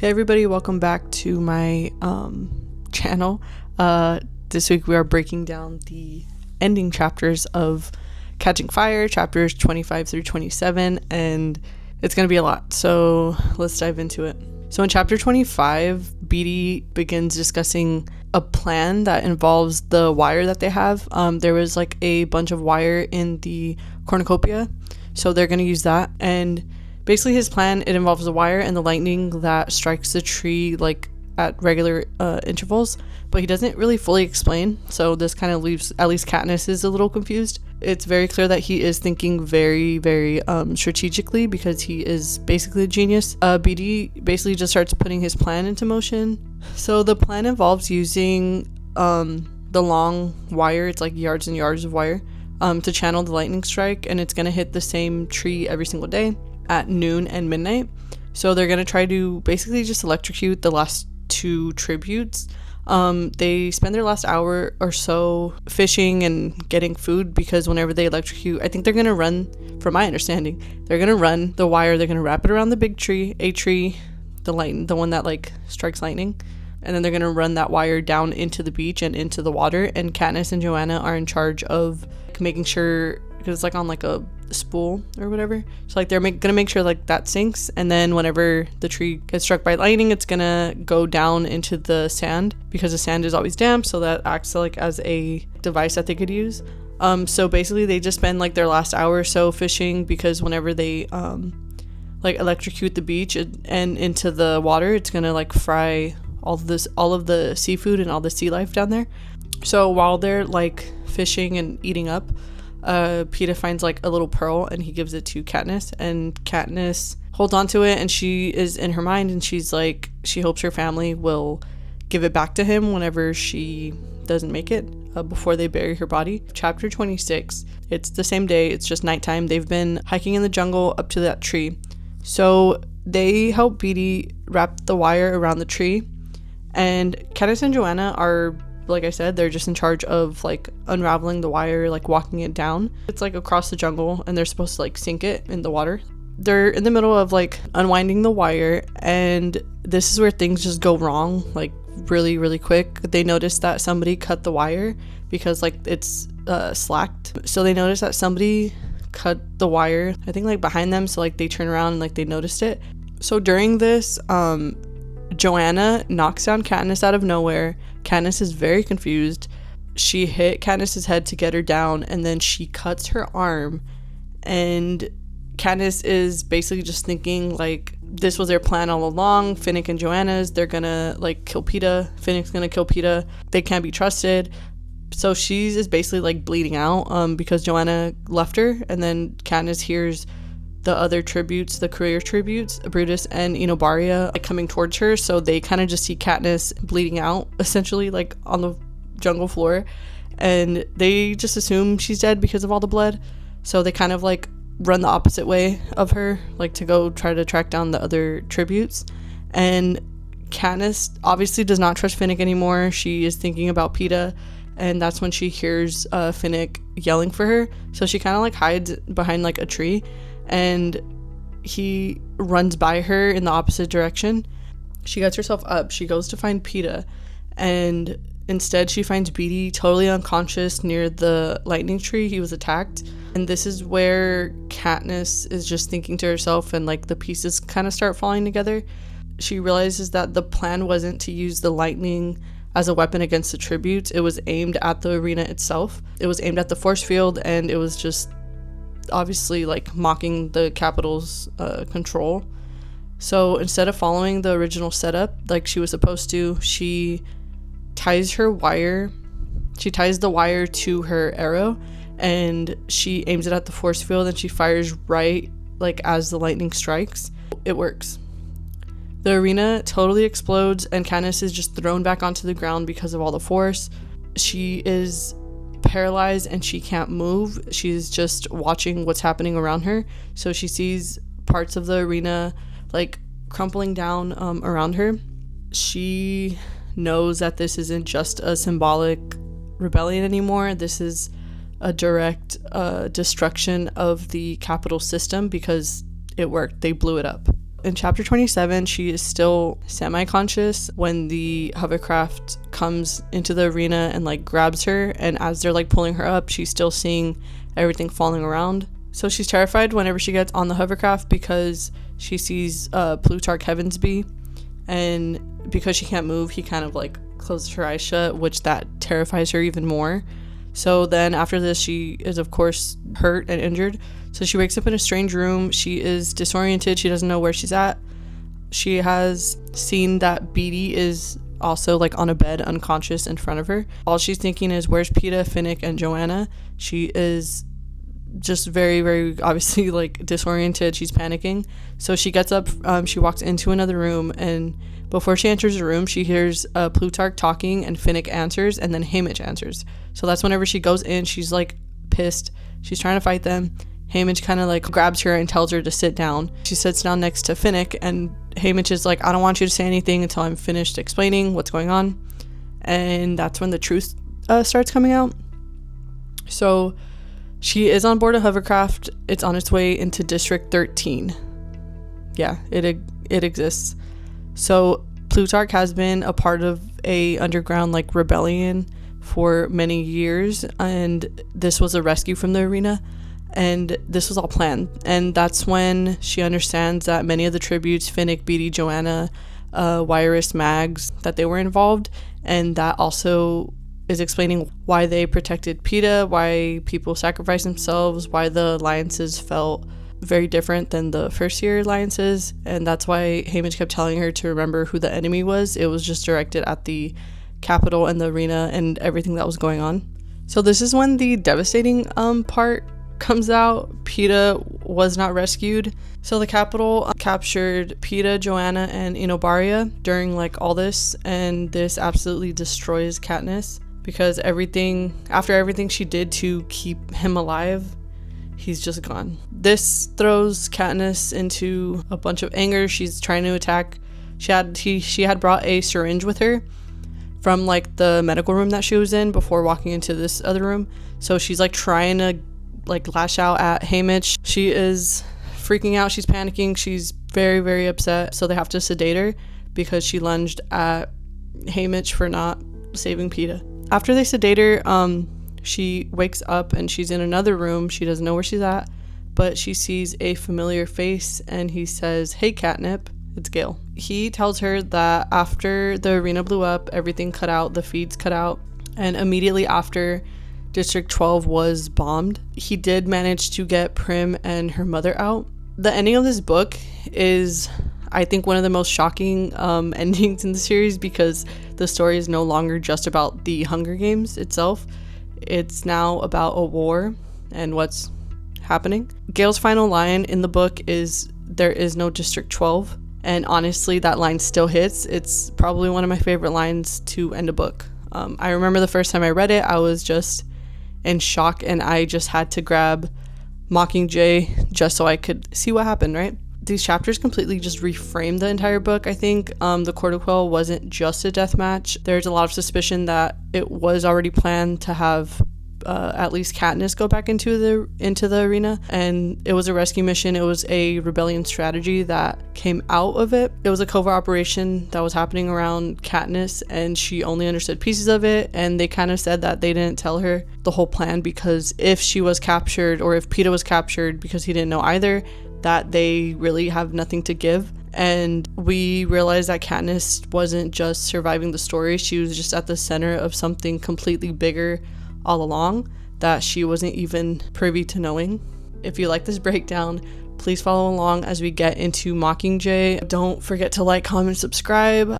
Hey everybody, welcome back to my channel. This week we are breaking down the ending chapters of Catching Fire, chapters 25 through 27, and it's going to be a lot, so let's dive into it. So in chapter 25, Beatty begins discussing a plan that involves the wire that they have. There was like a bunch of wire in the cornucopia, so they're going to use that, and basically his plan, it involves the wire and the lightning that strikes the tree like at regular intervals, but he doesn't really fully explain, so this kind of leaves at least Katniss is a little confused. It's very clear that he is thinking very strategically because he is basically a genius. Beatty basically just starts putting his plan into motion. So the plan involves using the long wire, it's like yards and yards of wire, to channel the lightning strike, and it's going to hit the same tree every single day at noon and midnight. So they're going to try to basically just electrocute the last two tributes. They spend their last hour or so fishing and getting food, because whenever they electrocute, I think they're going to run, from my understanding, they're going to run the wire, they're going to wrap it around the big tree, the one that like strikes lightning, and then they're going to run that wire down into the beach and into the water, and Katniss and Joanna are in charge of making sure, because it's like on like a spool or whatever, so like they're gonna make sure like that sinks, and then whenever the tree gets struck by lightning, it's gonna go down into the sand, because the sand is always damp, so that acts like as a device that they could use. So basically they just spend like their last hour or so fishing, because whenever they like electrocute the beach and into the water, it's gonna like fry all of the seafood and all the sea life down there. So while they're like fishing and eating up, Peeta finds like a little pearl, and he gives it to Katniss, and Katniss holds on to it, and she is in her mind, and she's like, she hopes her family will give it back to him whenever she doesn't make it, before they bury her body. Chapter 26, it's the same day, it's just nighttime. They've been hiking in the jungle up to that tree, so they help Beatty wrap the wire around the tree, and Katniss and Joanna are, like I said, they're just in charge of like unraveling the wire, like walking it down. It's like across the jungle, and they're supposed to like sink it in the water. They're in the middle of like unwinding the wire, and this is where things just go wrong, like really quick. They notice that somebody cut the wire, because like it's slacked, so they notice that somebody cut the wire, I think like behind them, so like they turn around and like they noticed it. So during this, Joanna knocks down Katniss out of nowhere. Katniss is very confused. She hit Katniss's head to get her down, and then she cuts her arm, and Katniss is basically just thinking like this was their plan all along. Finnick and Joanna's, they're gonna like kill Peeta. Finnick's gonna kill Peeta. They can't be trusted. So she's is basically like bleeding out because Joanna left her, and then Katniss hears the other tributes, the career tributes, Brutus and Enobaria, like coming towards her, so they kind of just see Katniss bleeding out, essentially, like on the jungle floor, and they just assume she's dead because of all the blood, so they kind of like run the opposite way of her, like to go try to track down the other tributes. And Katniss obviously does not trust Finnick anymore. She is thinking about Peeta, and that's when she hears Finnick yelling for her, so she kind of like hides behind like a tree, and he runs by her in the opposite direction. She gets herself up, she goes to find Peeta, and instead she finds Beatty totally unconscious near the lightning tree he was attacked. And this is where Katniss is just thinking to herself, and like the pieces kind of start falling together. She realizes that the plan wasn't to use the lightning as a weapon against the tributes. It was aimed at the arena itself. It was aimed at the force field, and it was just obviously like mocking the Capitol's control. So instead of following the original setup like she was supposed to, she ties the wire to her arrow, and she aims it at the force field, and she fires right like as the lightning strikes. It works. The arena totally explodes, and Katniss is just thrown back onto the ground because of all the force. She is paralyzed and she can't move. She's just watching what's happening around her, so she sees parts of the arena like crumpling down around her. She knows that this isn't just a symbolic rebellion anymore. This is a direct destruction of the Capitol system, because it worked. They blew it up. In chapter 27, she is still semi-conscious when the hovercraft comes into the arena and like grabs her, and as they're like pulling her up, she's still seeing everything falling around. So she's terrified whenever she gets on the hovercraft because she sees Plutarch Heavensby, and because she can't move, he kind of like closes her eyes shut, which that terrifies her even more. So then after this, she is of course hurt and injured. So she wakes up in a strange room. She is disoriented. She doesn't know where she's at. She has seen that Beatty is also like on a bed unconscious in front of her. All she's thinking is, where's Peta, Finnick, and Joanna? She is just very, very obviously like disoriented. She's panicking. So she gets up, she walks into another room, and before she enters the room, she hears Plutarch talking, and Finnick answers, and then Haymitch answers. So that's whenever she goes in, she's like pissed. She's trying to fight them. Haymitch kind of like grabs her and tells her to sit down. She sits down next to Finnick, and Haymitch is like, I don't want you to say anything until I'm finished explaining what's going on. And that's when the truth starts coming out. So she is on board a hovercraft. It's on its way into District 13. Yeah, it exists. So Plutarch has been a part of a underground like rebellion for many years, and this was a rescue from the arena, and this was all planned. And that's when she understands that many of the tributes, Finnick, Beatty, Joanna, Wirus, Mags, that they were involved, and that also is explaining why they protected Peta, why people sacrificed themselves, why the alliances felt very different than the first year alliances. And that's why Haymitch kept telling her to remember who the enemy was. It was just directed at the capital and the arena and everything that was going on. So this is when the devastating part comes out. Peta was not rescued. So the capital captured Peta, Joanna, and Enobaria during like all this, and this absolutely destroys Katniss, because after everything she did to keep him alive, he's just gone. This throws Katniss into a bunch of anger. She's trying to attack. She had brought a syringe with her from like the medical room that she was in before walking into this other room. So she's like trying to like lash out at Haymitch. She is freaking out. She's panicking. She's very, very upset. So they have to sedate her because she lunged at Haymitch for not saving Peta. After they sedate her, she wakes up and she's in another room. She doesn't know where she's at, but she sees a familiar face, and he says, "Hey, Catnip." It's Gale. He tells her that after the arena blew up, everything cut out, the feeds cut out, and immediately after District 12 was bombed, he did manage to get Prim and her mother out. The ending of this book is, I think, one of the most shocking endings in the series, because the story is no longer just about the Hunger Games itself. It's now about a war and what's happening. Gale's final line in the book is, "There is no District 12." And honestly, that line still hits. It's probably one of my favorite lines to end a book. I remember the first time I read it, I was just in shock, and I just had to grab Mockingjay just so I could see what happened, right? These chapters completely just reframed the entire book, I think. The Court of Quill wasn't just a death match. There's a lot of suspicion that it was already planned to have at least Katniss go back into the arena, and it was a rescue mission. It was a rebellion strategy that came out of it. It was a covert operation that was happening around Katniss, and she only understood pieces of it, and they kind of said that they didn't tell her the whole plan, because if she was captured, or if Peta was captured, because he didn't know either, that they really have nothing to give. And we realized that Katniss wasn't just surviving the story, she was just at the center of something completely bigger all along that she wasn't even privy to knowing. If you like this breakdown, please follow along as we get into Mockingjay. Don't forget to like, comment, subscribe.